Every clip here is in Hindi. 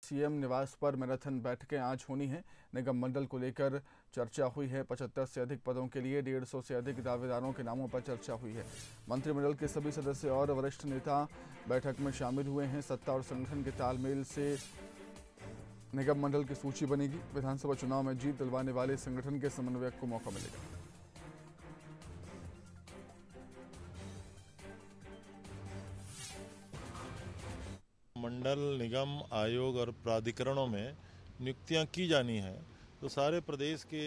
सीएम निवास पर मैराथन बैठकें आज होनी हैं। निगम मंडल को लेकर चर्चा हुई है। 75 से अधिक पदों के लिए 150 से अधिक दावेदारों के नामों पर चर्चा हुई है। मंत्रिमंडल के सभी सदस्य और वरिष्ठ नेता बैठक में शामिल हुए हैं। सत्ता और संगठन के तालमेल से निगम मंडल की सूची बनेगी। विधानसभा चुनाव में जीत दिलवाने वाले संगठन के समन्वयक को मौका मिलेगा। मंडल, निगम, आयोग और प्राधिकरणों में नियुक्तियां की जानी है, तो सारे प्रदेश के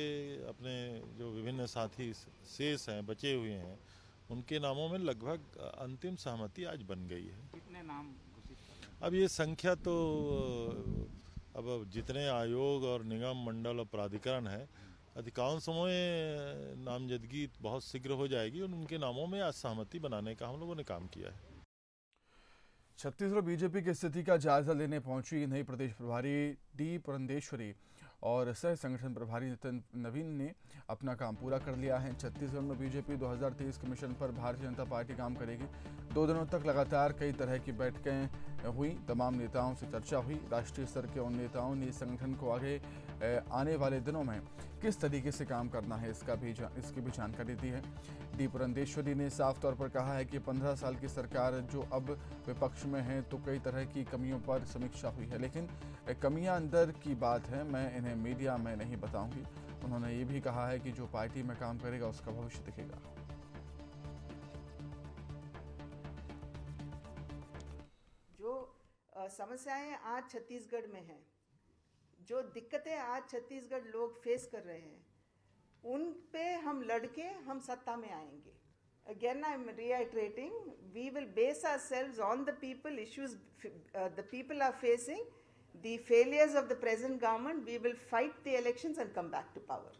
अपने जो विभिन्न साथी शेष हैं, बचे हुए हैं, उनके नामों में लगभग अंतिम सहमति आज बन गई है। कितने नाम घोषित? अब ये संख्या तो अब जितने आयोग और निगम, मंडल और प्राधिकरण है, अधिकांशों में नामजदगी बहुत शीघ्र हो जाएगी और उनके नामों में आज सहमति बनाने का हम लोगों ने काम किया है। छत्तीसगढ़ बीजेपी की स्थिति का जायजा लेने पहुंची नई प्रदेश प्रभारी डी पुरंदेश्वरी और सह संगठन प्रभारी नितिन नवीन ने अपना काम पूरा कर लिया है। छत्तीसगढ़ में बीजेपी 2023 के मिशन पर भारतीय जनता पार्टी काम करेगी। 2 दिनों तक लगातार कई तरह की बैठकें हुई। तमाम नेताओं से चर्चा हुई। राष्ट्रीय स्तर के उन नेताओं ने संगठन को आगे आने वाले दिनों में किस तरीके से काम करना है इसकी भी जानकारी दी है। डी पुरंदेश्वरी ने साफ तौर पर कहा है कि 15 साल की सरकार जो अब विपक्ष में है तो कई तरह की कमियों पर समीक्षा हुई है, लेकिन कमियां अंदर की बात है, मैं इन्हें मीडिया में नहीं बताऊंगी। उन्होंने ये भी कहा है कि जो पार्टी में काम करेगा उसका भविष्य दिखेगा। जो समस्याएं आज छत्तीसगढ़ में हैं, जो दिक्कतें आज छत्तीसगढ़ लोग फेस कर रहे हैं, उन पे हम लड़के हम सत्ता में आएंगे। Again, I'm reiterating, we will base ourselves on the people, issues the people are facing, the failures of the present government. We will fight the elections and come back to power.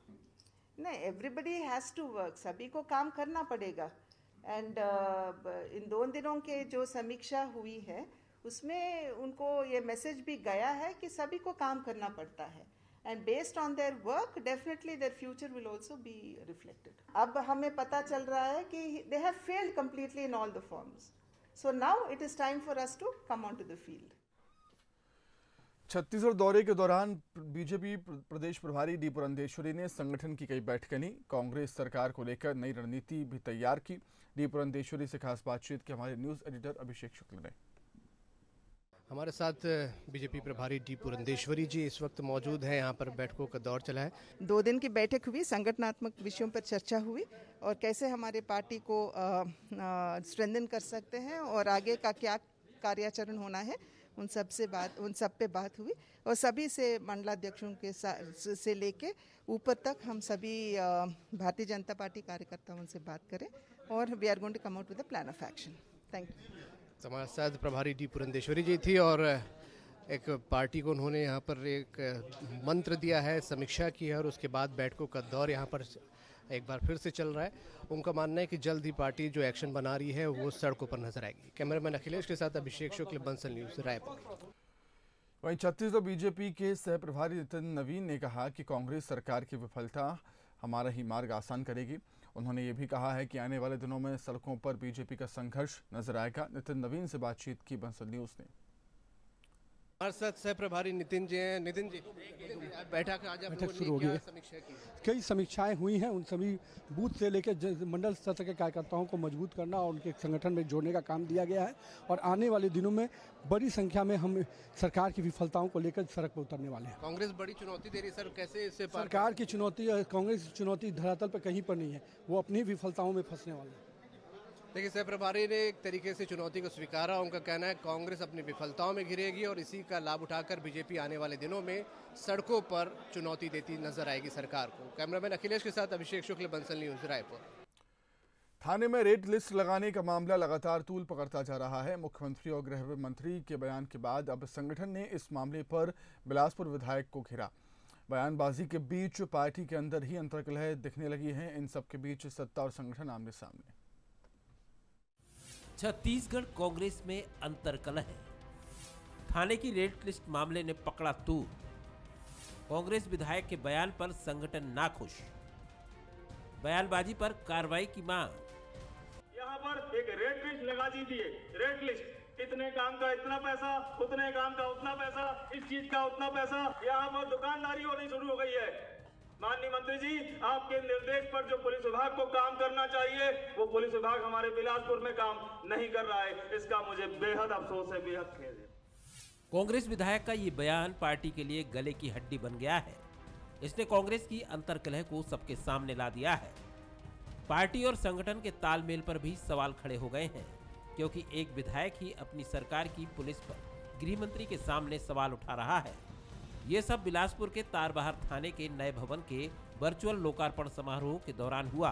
No, everybody has to work. सभी को काम करना पड़ेगा. And इन 2 दिनों के जो समीक्षा हुई है, उसमें उनको ये मैसेज भी गया है कि सभी को काम करना पड़ता है. And based on their work, definitely their future will also be reflected. अब हमें पता चल रहा है कि they have failed completely in all the forms. So now it is time for us to come onto the field. Chhattisgarh दौरे के दौरान बीजेपी प्रदेश प्रभारी डी पुरंदेश्वरी ने संगठन की कई बैठकें ली। कांग्रेस सरकार को लेकर नई रणनीति भी तैयार की। डी पुरंदेश्वरी से खास बातचीत की हमारे न्यूज एडिटर अभिषेक शुक्ल ने। हमारे साथ बीजेपी प्रभारी डी पुरंदेश्वरी जी इस वक्त मौजूद हैं। यहाँ पर बैठकों का दौर चला है। 2 दिन की बैठक हुई, संगठनात्मक विषयों पर चर्चा हुई और कैसे हमारे पार्टी को स्ट्रेंथन कर सकते हैं और आगे का क्या कार्याचरण होना है, उन सब पे बात हुई और सभी से मंडलाध्यक्षों के से लेके ऊपर तक हम सभी भारतीय जनता पार्टी कार्यकर्ताओं से बात करें और we are going to come out with a plan of action. Thank you. हमारे साथ प्रभारी डी पुरंदेश्वरी जी थी और एक पार्टी को उन्होंने यहाँ पर एक मंत्र दिया है, समीक्षा की है और उसके बाद बैठकों का दौर यहाँ पर एक बार फिर से चल रहा है। उनका मानना है कि जल्द ही पार्टी जो एक्शन बना रही है वो सड़कों पर नजर आएगी। कैमरामैन अखिलेश के साथ अभिषेक शुक्ल, बंसल न्यूज, रायपुर। वहीं छत्तीसगढ़ बीजेपी के सह प्रभारी नितिन नवीन ने कहा कि कांग्रेस सरकार की विफलता हमारा ही मार्ग आसान करेगी। उन्होंने ये भी कहा है कि आने वाले दिनों में सड़कों पर बीजेपी का संघर्ष नजर आएगा। नितिन नवीन से बातचीत की बंसल न्यूज ने। हमारे साथ सह प्रभारी नितिन जी हैं। नितिन जी, बैठक शुरू हो गई है। कई समीक्षाएं हुई हैं, उन सभी बूथ से लेकर मंडल स्तर के कार्यकर्ताओं को मजबूत करना और उनके संगठन में जोड़ने का काम दिया गया है और आने वाले दिनों में बड़ी संख्या में हम सरकार की विफलताओं को लेकर सड़क पर उतरने वाले हैं। कांग्रेस बड़ी चुनौती दे रही है सर, कैसे इससे सरकार की चुनौती, कांग्रेस की चुनौती धरातल पर कहीं पर नहीं है, वो अपनी विफलताओं में फंसने वाले हैं। देखिए, सह प्रभारी ने एक तरीके से चुनौती को स्वीकारा। उनका कहना है कांग्रेस अपनी विफलताओं में घिरेगी और इसी का लाभ उठाकर बीजेपी आने वाले दिनों में सड़कों पर चुनौती देती नजर आएगी सरकार को। कैमरामैन अखिलेश के साथ अभिषेक शुक्ल, बंसल न्यूज, रायपुर। थाने में रेड लिस्ट लगाने का मामला लगातार तूल पकड़ता जा रहा है। मुख्यमंत्री और गृह मंत्री के बयान के बाद अब संगठन ने इस मामले पर बिलासपुर विधायक को घेरा। बयानबाजी के बीच पार्टी के अंदर ही अंतर्कलह दिखने लगी है। इन सब के बीच सत्ता और संगठन आमने सामने। छत्तीसगढ़ कांग्रेस में अंतर्कलह है। थाने की रेड लिस्ट मामले ने पकड़ा तूल। कांग्रेस विधायक के बयान पर संगठन नाखुश। बयानबाजी पर कार्रवाई की मांग। यहाँ पर एक रेड लिस्ट लगा दीजिए। रेड लिस्ट इतने काम का इतना पैसा, उतने काम का उतना पैसा, इस चीज का उतना पैसा, यहाँ पर दुकानदारी होनी शुरू हो गई है। माननीय मंत्री जी, आपके निर्देश पर जो पुलिस विभाग को काम करना चाहिए, वो पुलिस विभाग हमारे बिलासपुर में काम नहीं कर रहा है। इसका मुझे बेहद अफसोस है, बेहद खेद है। कांग्रेस विधायक का ये बयान पार्टी के लिए गले की हड्डी बन गया है। इसने कांग्रेस की अंतर्कलह को सबके सामने ला दिया है। पार्टी और संगठन के तालमेल पर भी सवाल खड़े हो गए हैं, क्योंकि एक विधायक ही अपनी सरकार की पुलिस पर गृह मंत्री के सामने सवाल उठा रहा है। ये सब बिलासपुर के तारबहार थाने के नए भवन के वर्चुअल लोकार्पण समारोह के दौरान हुआ।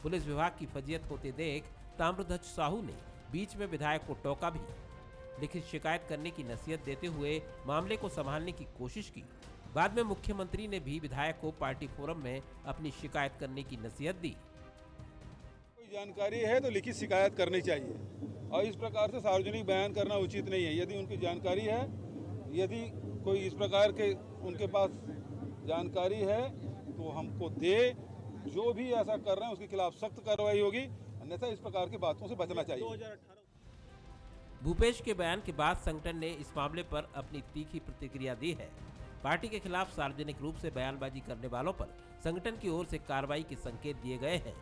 पुलिस विभाग की फजीयत होते देख ताम्रध्वज साहू ने बीच में विधायक को टोका भी। लिखित शिकायत करने की नसीहत देते हुए मामले को संभालने की कोशिश की। बाद में मुख्यमंत्री ने भी विधायक को पार्टी फोरम में अपनी शिकायत करने की नसीहत दी। कोई जानकारी है तो लिखित शिकायत करनी चाहिए और इस प्रकार से सार्वजनिक बयान करना उचित नहीं है। यदि उनकी जानकारी है, यदि कोई इस प्रकार के उनके पास जानकारी है तो हमको दे। जो भी ऐसा कर रहे हैं उसके खिलाफ सख्त कार्रवाई होगी, अन्यथा इस प्रकार की बातों से बचना चाहिए। भूपेश के बयान के बाद संगठन ने इस मामले पर अपनी तीखी प्रतिक्रिया दी है। पार्टी के खिलाफ सार्वजनिक रूप से बयानबाजी करने वालों पर संगठन की ओर से कार्रवाई के संकेत दिए गए हैं।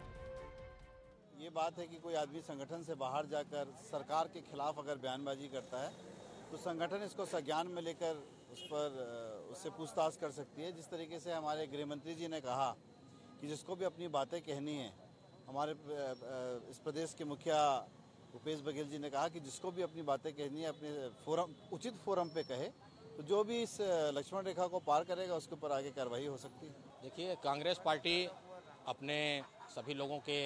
ये बात है कि कोई आदमी संगठन से बाहर जाकर सरकार के खिलाफ अगर बयानबाजी करता है तो संगठन इसको संज्ञान में लेकर उससे पूछताछ कर सकती है। जिस तरीके से हमारे गृह मंत्री जी ने कहा कि जिसको भी अपनी बातें कहनी है, हमारे इस प्रदेश के मुखिया भूपेश बघेल जी ने कहा कि जिसको भी अपनी बातें कहनी है अपने फोरम, उचित फोरम पे कहे, तो जो भी इस लक्ष्मण रेखा को पार करेगा उसके ऊपर आगे कार्रवाई हो सकती है। देखिए, कांग्रेस पार्टी अपने सभी लोगों के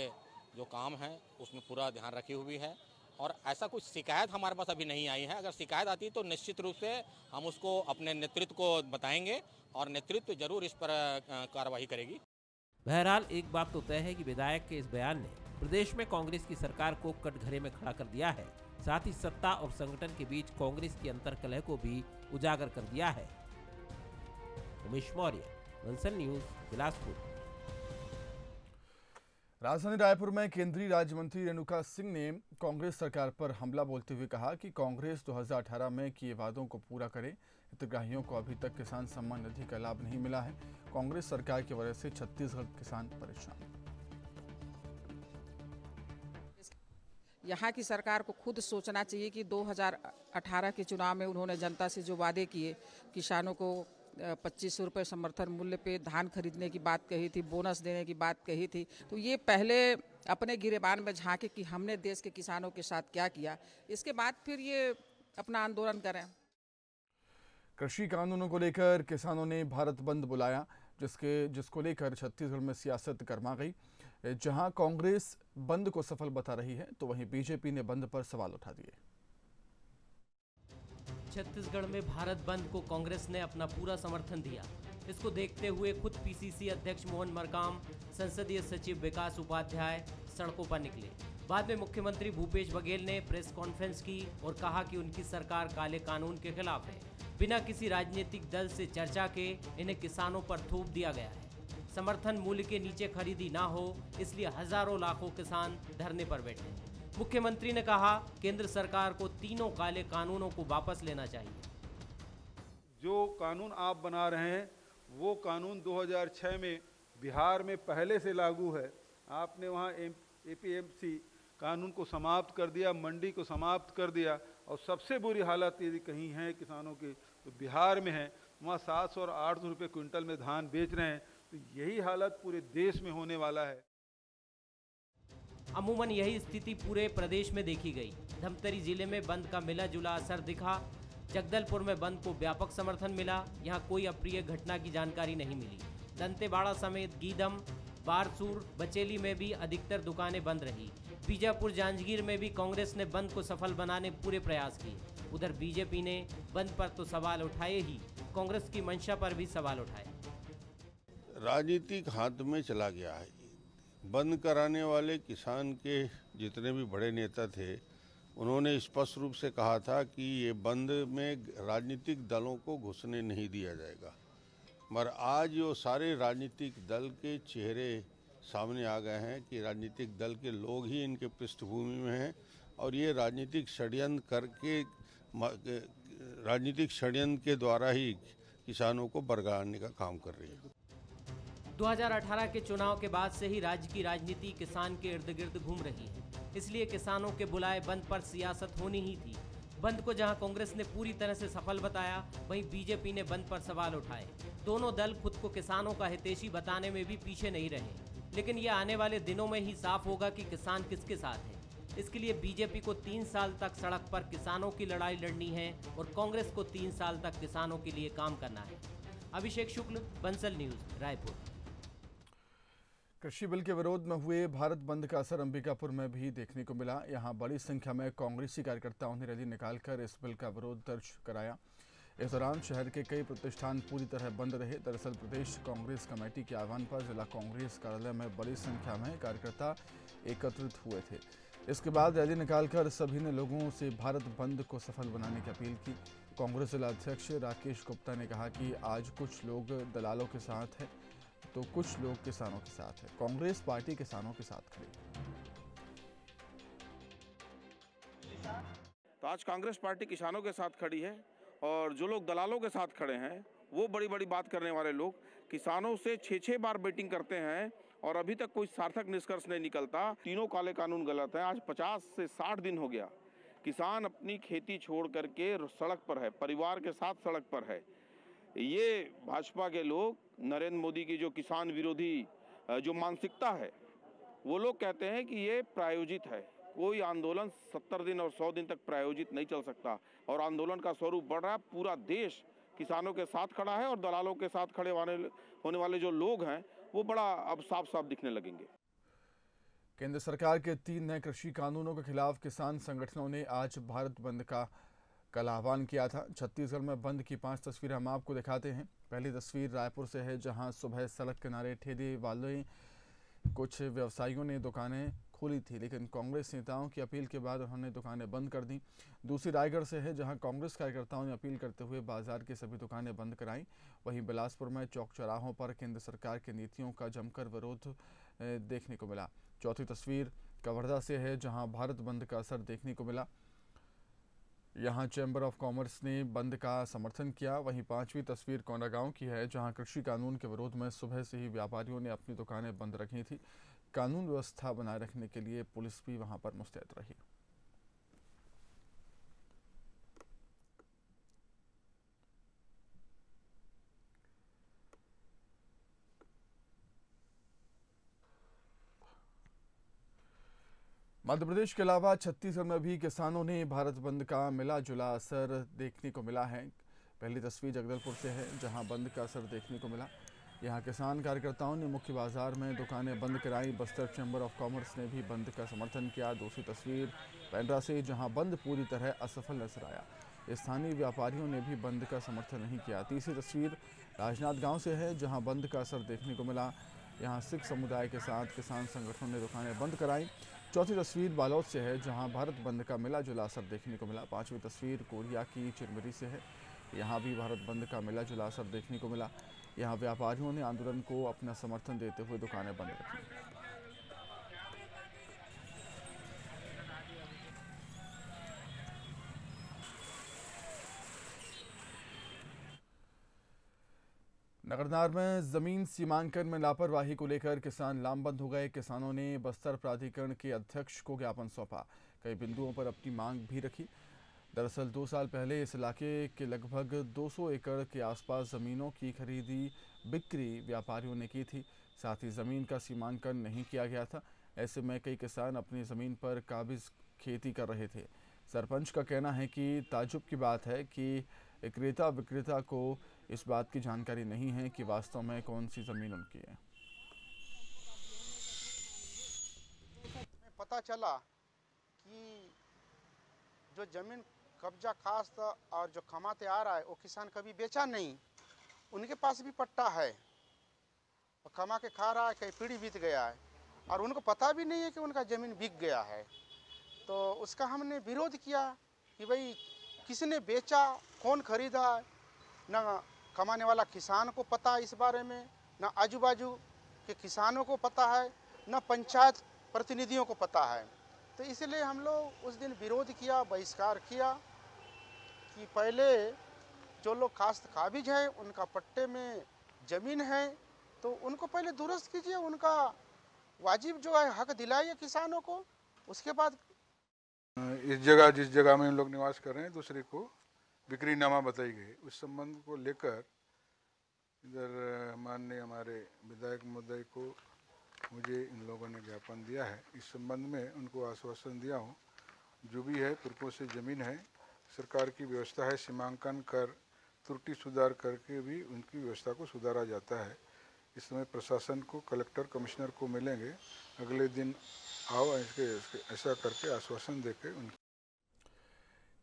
जो काम है उसमें पूरा ध्यान रखी हुई है और ऐसा कुछ शिकायत हमारे पास अभी नहीं आई है। अगर शिकायत आती तो निश्चित रूप से हम उसको अपने नेतृत्व को बताएंगे और नेतृत्व जरूर इस पर कार्रवाई करेगी। बहरहाल एक बात तो तय है कि विधायक के इस बयान ने प्रदेश में कांग्रेस की सरकार को कटघरे में खड़ा कर दिया है। साथ ही सत्ता और संगठन के बीच कांग्रेस की अंतर्कलह को भी उजागर कर दिया है। उमेश मौर्य, बंसल न्यूज, बिलासपुर। राजधानी रायपुर में केंद्रीय राज्य मंत्री रेणुका सिंह ने कांग्रेस सरकार पर हमला बोलते हुए कहा कि कांग्रेस 2018 में किए वादों को पूरा करे। हितग्राहियों को अभी तक किसान सम्मान निधि का लाभ नहीं मिला है। कांग्रेस सरकार की वजह से छत्तीसगढ़ किसान परेशान। यहाँ की सरकार को खुद सोचना चाहिए कि 2018 के चुनाव में उन्होंने जनता से जो वादे किए, किसानों को 2500 रुपये समर्थन मूल्य पे धान खरीदने की बात कही थी, बोनस देने की बात कही थी, तो ये पहले अपने गिरेबान में झांके कि हमने देश के किसानों के साथ क्या किया, इसके बाद फिर ये अपना आंदोलन करें। कृषि कानूनों को लेकर किसानों ने भारत बंद बुलाया, जिसको लेकर छत्तीसगढ़ में सियासत गर्मा गई। जहां कांग्रेस बंद को सफल बता रही है तो वहीं बीजेपी ने बंद पर सवाल उठा दिए। छत्तीसगढ़ में भारत बंद को कांग्रेस ने अपना पूरा समर्थन दिया। इसको देखते हुए खुद पीसीसी अध्यक्ष मोहन मरकाम, संसदीय सचिव विकास उपाध्याय सड़कों पर निकले। बाद में मुख्यमंत्री भूपेश बघेल ने प्रेस कॉन्फ्रेंस की और कहा कि उनकी सरकार काले कानून के खिलाफ है। बिना किसी राजनीतिक दल से चर्चा के इन्हें किसानों पर थोप दिया गया है। समर्थन मूल्य के नीचे खरीदी ना हो, इसलिए हजारों लाखों किसान धरने पर बैठे। मुख्यमंत्री ने कहा केंद्र सरकार को तीनों काले कानूनों को वापस लेना चाहिए। जो कानून आप बना रहे हैं वो कानून 2006 में बिहार में पहले से लागू है। आपने वहाँ एपीएमसी कानून को समाप्त कर दिया, मंडी को समाप्त कर दिया और सबसे बुरी हालत यदि कहीं है किसानों की तो बिहार में है। वहाँ 700 और 800 रुपये क्विंटल में धान बेच रहे हैं, तो यही हालत पूरे देश में होने वाला है। अमूमन यही स्थिति पूरे प्रदेश में देखी गई। धमतरी जिले में बंद का मिला जुला असर दिखा। जगदलपुर में बंद को व्यापक समर्थन मिला। यहाँ कोई अप्रिय घटना की जानकारी नहीं मिली। दंतेवाड़ा समेत गीदम, बारसूर, बचेली में भी अधिकतर दुकानें बंद रही। बीजापुर, जांजगीर में भी कांग्रेस ने बंद को सफल बनाने पूरे प्रयास किए। उधर बीजेपी ने बंद पर तो सवाल उठाए ही, कांग्रेस की मंशा पर भी सवाल उठाए। राजनीतिक हाथ में चला गया है। बंद कराने वाले किसान के जितने भी बड़े नेता थे उन्होंने स्पष्ट रूप से कहा था कि ये बंद में राजनीतिक दलों को घुसने नहीं दिया जाएगा, मगर आज जो सारे राजनीतिक दल के चेहरे सामने आ गए हैं कि राजनीतिक दल के लोग ही इनके पृष्ठभूमि में हैं और ये राजनीतिक षड्यंत्र के द्वारा ही किसानों को बरगलाने का काम कर रही है। 2018 के चुनाव के बाद से ही राज्य की राजनीति किसान के इर्द गिर्द घूम रही है, इसलिए किसानों के बुलाए बंद पर सियासत होनी ही थी। बंद को जहां कांग्रेस ने पूरी तरह से सफल बताया, वहीं बीजेपी ने बंद पर सवाल उठाए। दोनों दल खुद को किसानों का हितैषी बताने में भी पीछे नहीं रहे, लेकिन यह आने वाले दिनों में ही साफ होगा कि किसान किसके साथ है। इसके लिए बीजेपी को 3 साल तक सड़क पर किसानों की लड़ाई लड़नी है और कांग्रेस को 3 साल तक किसानों के लिए काम करना है। अभिषेक शुक्ल, बंसल न्यूज, रायपुर। कृषि बिल के विरोध में हुए भारत बंद का असर अंबिकापुर में भी देखने को मिला। यहां बड़ी संख्या में कांग्रेसी कार्यकर्ताओं ने रैली निकालकर इस बिल का विरोध दर्ज कराया। इस दौरान शहर के कई प्रतिष्ठान पूरी तरह बंद रहे। दरअसल प्रदेश कांग्रेस कमेटी के आह्वान पर जिला कांग्रेस कार्यालय में बड़ी संख्या में कार्यकर्ता एकत्रित हुए थे। इसके बाद रैली निकालकर सभी ने लोगों से भारत बंद को सफल बनाने की अपील की। कांग्रेस जिला अध्यक्ष राकेश गुप्ता ने कहा कि आज कुछ लोग दलालों के साथ है तो कुछ लोग किसानों के साथ है। कांग्रेस पार्टी किसानों के साथ खड़ी। तो आज कांग्रेस पार्टी किसानों के साथ खड़ी है और जो लोग दलालों के साथ खड़े हैं वो बड़ी बड़ी बात करने वाले लोग किसानों से 6-6 बार मीटिंग करते हैं और अभी तक कोई सार्थक निष्कर्ष नहीं निकलता। तीनों काले कानून गलत है। आज 50 से 60 दिन हो गया किसान अपनी खेती छोड़ करके सड़क पर है, परिवार के साथ सड़क पर है। ये भाजपा के लोग, नरेंद्र मोदी की जो किसान विरोधी जो मानसिकता है, वो लोग कहते हैं कि ये प्रायोजित है। कोई आंदोलन 70 दिन और 100 दिन तक प्रायोजित नहीं चल सकता और आंदोलन का स्वरूप बढ़ रहा है। पूरा देश किसानों के साथ खड़ा है और दलालों के साथ खड़े होने वाले जो लोग हैं वो बड़ा अब साफ साफ दिखने लगेंगे। केंद्र सरकार के 3 नए कृषि कानूनों के खिलाफ किसान संगठनों ने आज भारत बंद का कल आह्वान किया था। छत्तीसगढ़ में बंद की 5 तस्वीरें हम आपको दिखाते हैं। पहली तस्वीर रायपुर से है, जहां सुबह सड़क किनारे ठेले वाले कुछ व्यवसायियों ने दुकानें खोली थी, लेकिन कांग्रेस नेताओं की अपील के बाद उन्होंने दुकानें बंद कर दी। दूसरी रायगढ़ से है, जहां कांग्रेस कार्यकर्ताओं ने अपील करते हुए बाजार की सभी दुकानें बंद कराईं। वहीं बिलासपुर में चौक चौराहों पर केंद्र सरकार की नीतियों का जमकर विरोध देखने को मिला। चौथी तस्वीर कवर्धा से है, जहां भारत बंद का असर देखने को मिला। यहां चैम्बर ऑफ कॉमर्स ने बंद का समर्थन किया। वहीं 5वीं तस्वीर कोंडागांव की है, जहां कृषि कानून के विरोध में सुबह से ही व्यापारियों ने अपनी दुकानें बंद रखी थी। कानून व्यवस्था बनाए रखने के लिए पुलिस भी वहां पर मुस्तैद रही। मध्य प्रदेश के अलावा छत्तीसगढ़ में भी किसानों ने भारत बंद का मिला जुला असर देखने को मिला है। पहली तस्वीर जगदलपुर से है, जहां बंद का असर देखने को मिला। यहां किसान कार्यकर्ताओं ने मुख्य बाजार में दुकानें बंद कराई। बस्तर चैम्बर ऑफ कॉमर्स ने भी बंद का समर्थन किया। दूसरी तस्वीर पेंड्रा से, जहां बंद पूरी तरह असफल नजर आया। स्थानीय व्यापारियों ने भी बंद का समर्थन नहीं किया। तीसरी तस्वीर राजनांदगांव से है, जहां बंद का असर देखने को मिला। यहां सिख समुदाय के साथ किसान संगठनों ने दुकानें बंद कराई। चौथी तस्वीर बालोद से है, जहां भारत बंद का मिला जुला असर देखने को मिला। 5वीं तस्वीर कोरिया की चिरमिरी से है। यहां भी भारत बंद का मिला जुला असर देखने को मिला। यहां व्यापारियों ने आंदोलन को अपना समर्थन देते हुए दुकानें बंद रखी। नगरनार में जमीन सीमांकन में लापरवाही को लेकर किसान लामबंद हो गए। किसानों ने बस्तर प्राधिकरण के अध्यक्ष को ज्ञापन सौंपा। कई बिंदुओं पर अपनी मांग भी रखी। दरअसल 2 साल पहले इस इलाके के लगभग 200 एकड़ के आसपास ज़मीनों की खरीदी बिक्री व्यापारियों ने की थी। साथ ही ज़मीन का सीमांकन नहीं किया गया था। ऐसे में कई किसान अपनी ज़मीन पर काबिज खेती कर रहे थे। सरपंच का कहना है कि ताज्जुब की बात है कि क्रेता विक्रेता को इस बात की जानकारी नहीं है कि वास्तव में कौन सी ज़मीन उनकी है। पता चला कि जो ज़मीन कब्जा खास और जो कमाते आ रहा है वो किसान कभी बेचा नहीं। उनके पास भी पट्टा है, वो कमा के खा रहा है, कई पीढ़ी बीत गया है और उनको पता भी नहीं है कि उनका ज़मीन बिक गया है। तो उसका हमने विरोध किया कि भाई किसने बेचा, कौन खरीदा, ना कमाने वाला किसान को पता है इस बारे में, ना आजू बाजू के किसानों को पता है, ना पंचायत प्रतिनिधियों को पता है। तो इसलिए हम लोग उस दिन विरोध किया, बहिष्कार किया कि पहले जो लोग काश्त काबिज हैं, उनका पट्टे में ज़मीन है तो उनको पहले दुरुस्त कीजिए, उनका वाजिब जो है हक दिलाइए किसानों को। उसके बाद इस जगह जिस जगह में हम लोग निवास कर रहे हैं दूसरे को बिक्रीनामा बताई गई, उस संबंध को लेकर इधर माननीय हमारे विधायक महोदय को मुझे इन लोगों ने ज्ञापन दिया है। इस संबंध में उनको आश्वासन दिया हूँ, जो भी है तुर्कों से ज़मीन है, सरकार की व्यवस्था है, सीमांकन कर त्रुटि सुधार करके भी उनकी व्यवस्था को सुधारा जाता है। इस समय प्रशासन को, कलेक्टर, कमिश्नर को मिलेंगे, अगले दिन आओ ऐसा करके आश्वासन देके उनकी।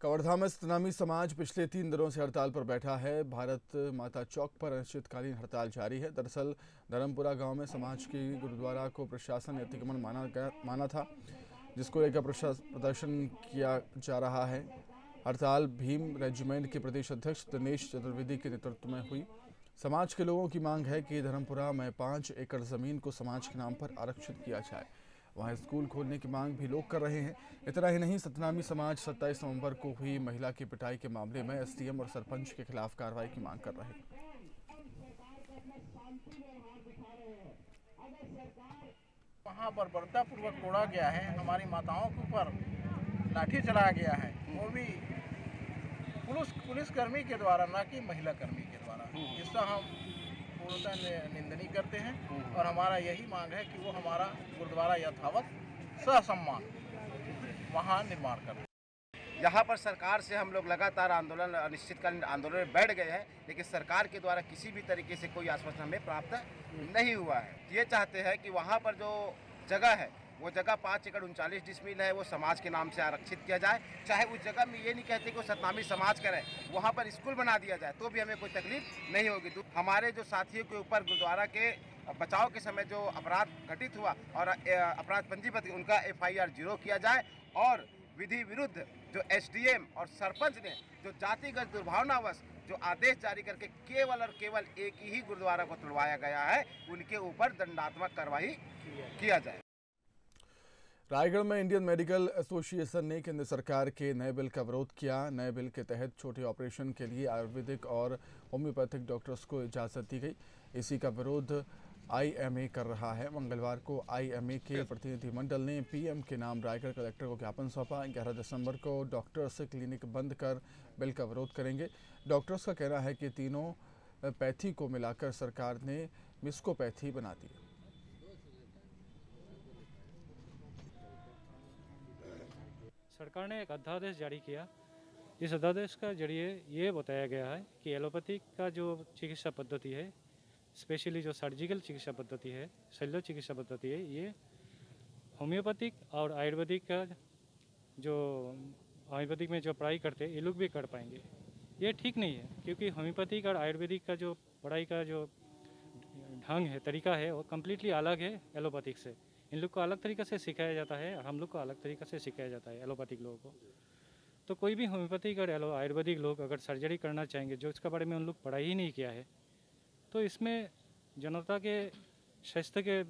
कवर्धा में सतनामी समाज पिछले 3 दिनों से हड़ताल पर बैठा है। भारत माता चौक पर अनिश्चितकालीन हड़ताल जारी है। दरअसल धर्मपुरा गांव में समाज के गुरुद्वारा को प्रशासन ने अतिक्रमण माना था, जिसको लेकर प्रदर्शन किया जा रहा है। हड़ताल भीम रेजिमेंट के प्रदेश अध्यक्ष दिनेश चतुर्वेदी के नेतृत्व में हुई। समाज के लोगों की मांग है कि धर्मपुरा में 5 एकड़ जमीन को समाज के नाम पर आरक्षित किया जाए। वहाँ स्कूल खोलने की मांग भी लोग कर रहे हैं। इतना ही नहीं, सतनामी समाज 27 नवंबर को हुई महिला की पिटाई के मामले में एसडीएम और सरपंच के खिलाफ कार्रवाई की मांग कर रहे हैं। वहाँ पर बर्बरतापूर्वक तोड़ा गया है, हमारी माताओं के ऊपर लाठी चलाया गया है, वो भी पुलिसकर्मी के द्वारा, ना कि महिला कर्मी के द्वारा। इसका हम पूर्णतः निंदनीय करते हैं और हमारा यही मांग है कि वो हमारा गुरुद्वारा यथावत ससम्मान वहाँ निर्माण करें। यहाँ पर सरकार से हम लोग लगातार आंदोलन, अनिश्चितकालीन आंदोलन में बैठ गए हैं, लेकिन सरकार के द्वारा किसी भी तरीके से कोई आश्वासन हमें प्राप्त नहीं हुआ है। ये चाहते हैं कि वहाँ पर जो जगह है, वो जगह 5 एकड़ 39 डिसमिल है, वो समाज के नाम से आरक्षित किया जाए। चाहे उस जगह में ये नहीं कहते कि वो सतनामी समाज करे, वहाँ पर स्कूल बना दिया जाए तो भी हमें कोई तकलीफ नहीं होगी। हमारे जो साथियों के ऊपर गुरुद्वारा के बचाव के समय जो अपराध घटित हुआ और अपराध पंजीबद्ध, उनका FIR 0 किया जाए और विधि विरुद्ध जो SDM और सरपंच ने जो जातिगत दुर्भावनावश जो आदेश जारी करके केवल और केवल एक ही गुरुद्वारा को तोड़वाया गया है, उनके ऊपर दंडात्मक कार्रवाई किया जाए। रायगढ़ में इंडियन मेडिकल एसोसिएशन ने केंद्र सरकार के नए बिल का विरोध किया। नए बिल के तहत छोटे ऑपरेशन के लिए आयुर्वेदिक और होम्योपैथिक डॉक्टर्स को इजाज़त दी गई। इसी का विरोध IMA कर रहा है। मंगलवार को IMA के प्रतिनिधिमंडल ने PM के नाम रायगढ़ कलेक्टर को ज्ञापन सौंपा। 11 दिसंबर को डॉक्टर्स क्लिनिक बंद कर बिल का विरोध करेंगे। डॉक्टर्स का कहना है कि तीनों पैथी को मिलाकर सरकार ने मिस्कोपैथी बना दी। सरकार ने एक अध्यादेश जारी किया। इस अध्यादेश का जरिए ये बताया गया है कि एलोपैथिक का जो चिकित्सा पद्धति है, स्पेशली जो सर्जिकल चिकित्सा पद्धति है, शल्य चिकित्सा पद्धति है, ये होम्योपैथिक और आयुर्वेदिक का जो आयुर्वेदिक में जो पढ़ाई करते हैं ये लोग भी कर पाएंगे। ये ठीक नहीं है, क्योंकि होम्योपैथिक और आयुर्वेदिक का जो पढ़ाई का जो ढंग है, तरीका है, वो कम्प्लीटली अलग है एलोपैथिक से। इन लोग को अलग तरीक़े से सिखाया जाता है, हम लोग को अलग तरीक़े से सिखाया जाता है एलोपैथिक लोगों को। तो कोई भी होम्योपैथिक और आयुर्वेदिक लोग अगर सर्जरी करना चाहेंगे, जो इसके बारे में उन लोग पढ़ाई ही नहीं किया है, तो इसमें जनता के स्वास्थ्य के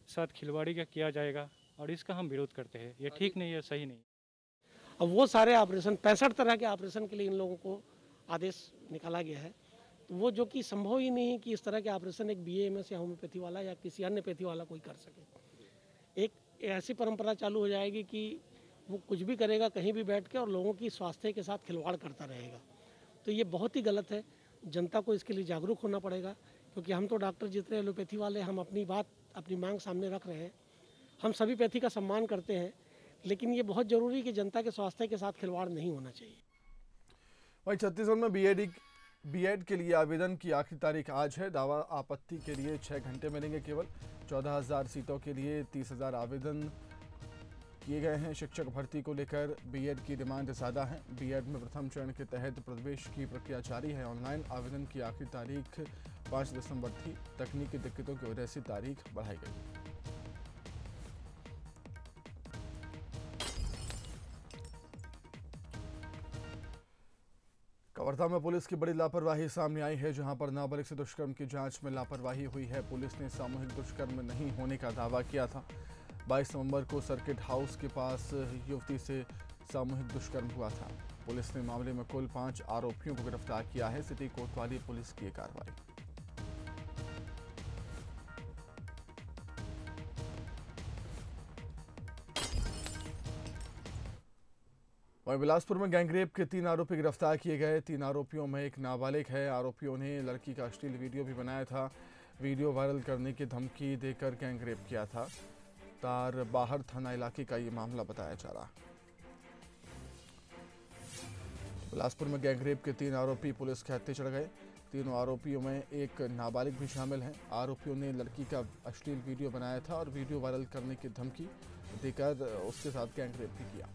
साथ खिलवाड़ी का किया जाएगा और इसका हम विरोध करते हैं। ये ठीक नहीं है, सही नहीं। अब वो सारे ऑपरेशन 65 तरह के ऑपरेशन के लिए इन लोगों को आदेश निकाला गया है, तो वो जो कि संभव ही नहीं है कि इस तरह के ऑपरेशन एक BAMS या होम्योपैथी वाला या किसी अन्य पैथी वाला कोई कर सके। एक ऐसी परंपरा चालू हो जाएगी कि वो कुछ भी करेगा कहीं भी बैठ के और लोगों की स्वास्थ्य के साथ खिलवाड़ करता रहेगा। तो ये बहुत ही गलत है। जनता को इसके लिए जागरूक होना पड़ेगा, क्योंकि हम तो डॉक्टर जितने एलोपैथी वाले, हम अपनी बात, अपनी मांग सामने रख रहे हैं। हम सभी पैथी का सम्मान करते हैं, लेकिन ये बहुत ज़रूरी है कि जनता के स्वास्थ्य के साथ खिलवाड़ नहीं होना चाहिए। वहीं छत्तीसगढ़ में बीएड के लिए आवेदन की आखिरी तारीख आज है। दावा आपत्ति के लिए 6 घंटे मिलेंगे। केवल 14,000 सीटों के लिए 30,000 आवेदन किए गए हैं। शिक्षक भर्ती को लेकर बीएड की डिमांड ज़्यादा है। बीएड में प्रथम चरण के तहत प्रवेश की प्रक्रिया जारी है। ऑनलाइन आवेदन की आखिरी तारीख 5 दिसंबर थी। तकनीकी दिक्कतों की वजह से तारीख बढ़ाई गई। कवर्धा में पुलिस की बड़ी लापरवाही सामने आई है, जहां पर नाबालिग से दुष्कर्म की जांच में लापरवाही हुई है। पुलिस ने सामूहिक दुष्कर्म नहीं होने का दावा किया था। 22 नवंबर को सर्किट हाउस के पास युवती से सामूहिक दुष्कर्म हुआ था। पुलिस ने मामले में कुल 5 आरोपियों को गिरफ्तार किया है। सिटी कोतवाली पुलिस की कार्रवाई। वहीं बिलासपुर में गैंगरेप के 3 आरोपी गिरफ्तार किए गए। 3 आरोपियों में एक नाबालिग है। आरोपियों ने लड़की का अश्लील वीडियो भी बनाया था। वीडियो वायरल करने की धमकी देकर गैंगरेप किया था। तार बाहर थाना इलाके का ये मामला बताया जा रहा। बिलासपुर में गैंगरेप के 3 आरोपी पुलिस के हत्थे चढ़ गए। तीनों आरोपियों में एक नाबालिग भी शामिल है। आरोपियों ने लड़की का अश्लील वीडियो बनाया था और वीडियो वायरल करने की धमकी देकर उसके साथ गैंगरेप भी किया।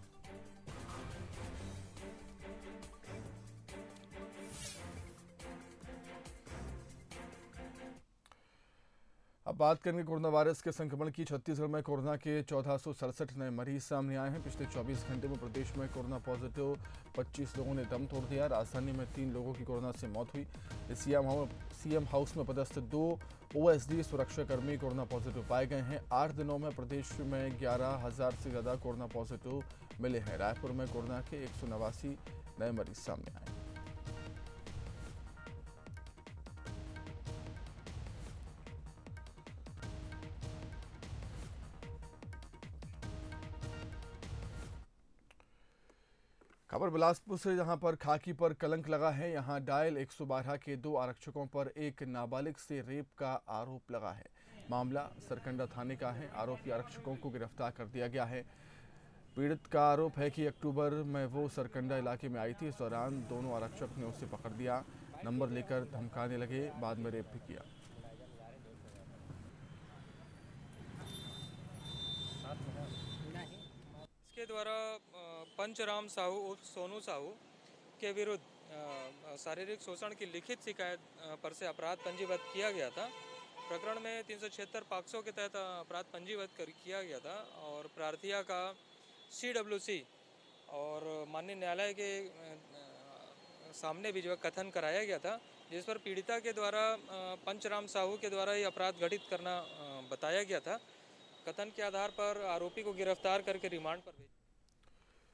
अब बात करेंगे कोरोना वायरस के संक्रमण की। छत्तीसगढ़ में कोरोना के 1467 नए मरीज सामने आए हैं। पिछले 24 घंटे में प्रदेश में कोरोना पॉजिटिव 25 लोगों ने दम तोड़ दिया। राजधानी में 3 लोगों की कोरोना से मौत हुई। सीएम हाउस में पदस्थ 2 ओएसडी सुरक्षाकर्मी कोरोना पॉजिटिव पाए गए हैं। 8 दिनों में प्रदेश में 11,000 से ज़्यादा कोरोना पॉजिटिव मिले हैं। रायपुर में कोरोना के 189 नए मरीज सामने आए। खबर बिलासपुर से, जहां पर खाकी पर कलंक लगा है। यहां डायल 112 के 2 आरक्षकों पर एक नाबालिग से रेप का आरोप लगा है। मामला सरकंडा थाने का है। आरोपी आरक्षकों को गिरफ्तार कर दिया गया है। पीड़ित का आरोप है कि अक्टूबर में वो सरकंडा इलाके में आई थी। इस दौरान दोनों आरक्षक ने उसे पकड़ दिया, नंबर लेकर धमकाने लगे, बाद में रेप भी किया। के द्वारा पंचराम साहू उर्फ सोनू साहू के विरुद्ध शारीरिक शोषण की लिखित शिकायत पर से अपराध पंजीबद्ध किया गया था। प्रकरण में 376 पॉक्सो के तहत अपराध पंजीबद्ध किया गया था और प्रार्थिया का CWC और माननीय न्यायालय के सामने भी जो कथन कराया गया था, जिस पर पीड़िता के द्वारा पंचराम साहू के द्वारा ये अपराध घटित करना बताया गया था। कथन के आधार पर आरोपी को गिरफ्तार करके रिमांड पर भेजा।